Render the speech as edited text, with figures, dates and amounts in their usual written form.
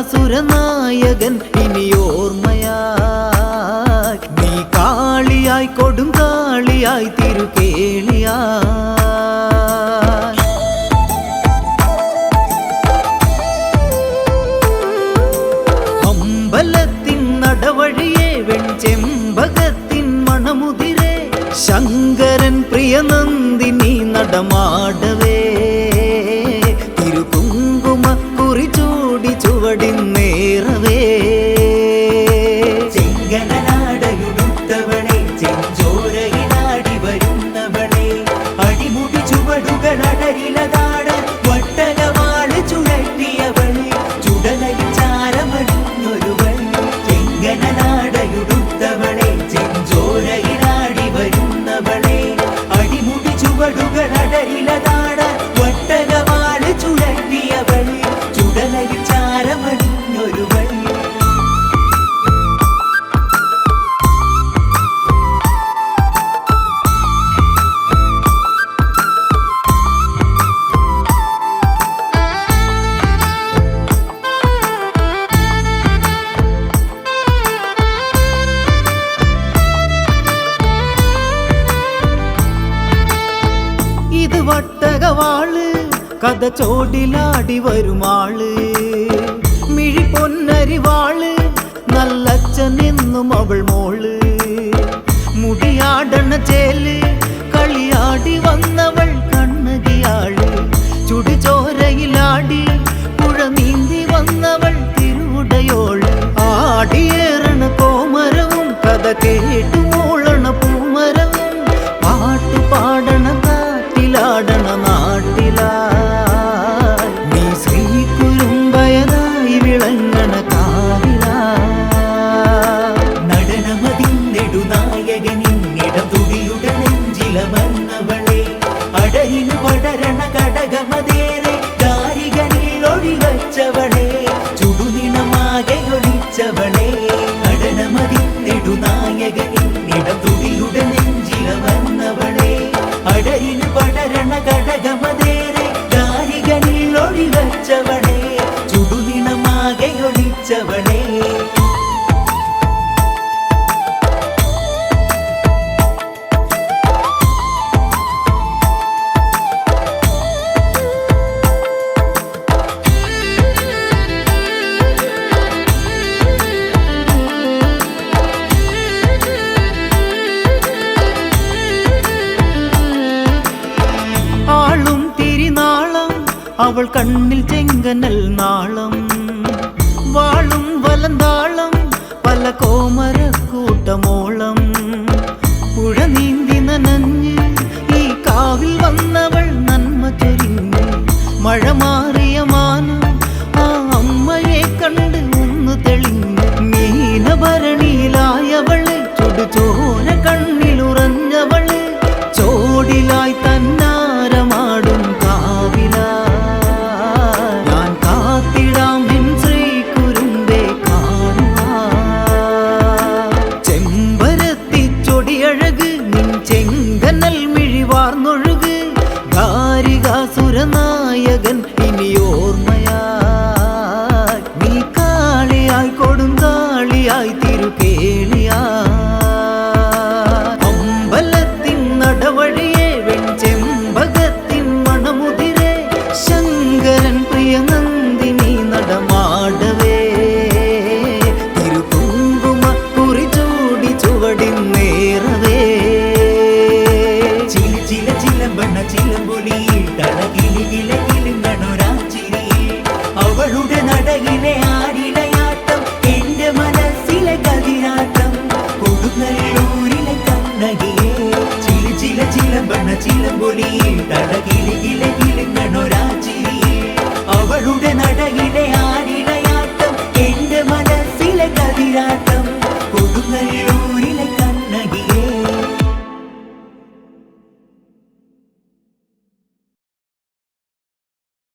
കാരികാസുരനായകൻ ഇനിയോർമ്മയായി നീ കാളിയായി കൊടുങ്കാളിയായി തിരുകേളിയായി അമ്പലത്തിൻ നടവഴിയെ വെൺചെമ്പകത്തിൻ മണമുതിരെ ശങ്കരൻ പ്രിയനന്ദിനി നടമാടവേ തിരുകുങ്കുമ കുറിചൂടി ചുവടിന്നേറവേ ചെങ്കനാടയുടുത്തവളെ ചെഞ്ചോരയിലാടി വരുന്നവളെ അടിമുടി ചുവടുകളടരിലതാട് വട്ടകവാള് ചുഴറ്റിയവളെ ചുടലയിൽ ചാരമണിഞ്ഞൊരുവൾ ചെങ്കനാടയുടുത്തവളെ ചെഞ്ചോരയിലാടി വരുന്നവളെ അടിമുടി ചുവടുകളടരിലതാട് വട്ടകവാള് ചുഴറ്റിയവളെ ചുടലയിൽ ചാരമണിഞ്ഞൊരുവൾ ഇത് വട്ടകവാള് കഥ ചോടിലാടി വരുമാള് മിഴി പൊന്നരിവാള് നല്ലച്ഛനെന്നും അവൾ മോള് മുടിയാടണ ചേല് കളിയാടി വന്നവൾ കണ്ണകിയാള് ചുടുചോരയിലാടി പുഴ നീന്തി വന്നവൾ തിരുവുടയോള് ആടിയേറണ കോമരവും കഥ കേട്ടു മൂളണ പൂമരവും പാട്ട് പാടണ കാട്ടിലാടണ നാട്ടിലാ നീ ശ്രീ കുരുമ്പയതായി വിളങ്ങണ കാവിലാ നടനമതിൻ നെടുനായകനിന്നിടം തുടിയുടെ നെഞ്ചിലമർന്നവളെ അടയിന് പടരണ കടകമതേറെ കാരികനിൽ ഒഴിവച്ചവളെ ചുടുനിണമാകെ ഒളിച്ചവളെ നടനമതിൻ നെടുനായകനിന്നിടം തുടിയുടെ നെഞ്ചിലമർന്നവളെ അടയിന് പടരണ കടകമതേറെ കാരികനിൽ ഒഴിവച്ചവളെ ചുടുനിണമാകെ ഒളിച്ചവളെ ആളും തിരിനാളം അവൾ കണ്ണിൽ ചെങ്കനൽ നാളം വാളും വലന്താളം പല കോമരക്കൂട്ടമോളം പുഴ നീന്തി നനഞ്ഞ് ഈ കാവിൽ വന്നവൾ നന്മ ചൊരിഞ്ഞ് മഴ മാറിയ മാനം ആ അമ്മയെ കണ്ട് ഒന്ന് തെളിഞ്ഞ് മീനഭരണിയിലായവള് ചുടുചോര കണ്ണിലുറഞ്ഞവള് ചോടിലായി തന്നാരമാടും കാവിലാ ഞാൻ കാത്തിടാം എൻ ശ്രീ കുരുമ്പേ കാണുവാൻ ചെമ്പരത്തി ചൊടിയഴക് നിൻ ചെങ്കനൽ മിഴിവാർന്നൊഴുക് കാരികാസുരനായകൻ ഇനിയോർമ്മയായി നീ കാളിയായി കൊടുങ്കാളിയായി തിരുകേളിയായി അമ്പലത്തിൻ നടവഴിയെ വെൺചെമ്പകത്തിൻ മണമുതിരെ ശങ്കരൻ പ്രിയനന്ദിനി നടമാടവേ തിരുകുങ്കുമ കുറിചൂടി ചുവടിന്നേറവേ ചില ചില ചിലമ്പണ ചിലമ്പൊലി തടകിലികിലകിലുങ്ങണൊരാച്ചിരി അവളുടെ നടയിലെ ആടിടയാട്ടം എന്റെ മനസ്സിലെ കതിരാട്ടം കൊടുങ്ങല്ലൂരിലെ കണ്ണകിയെ ചില ചില ചിലമ്പണ ചിലമ്പൊലി തടകിൽ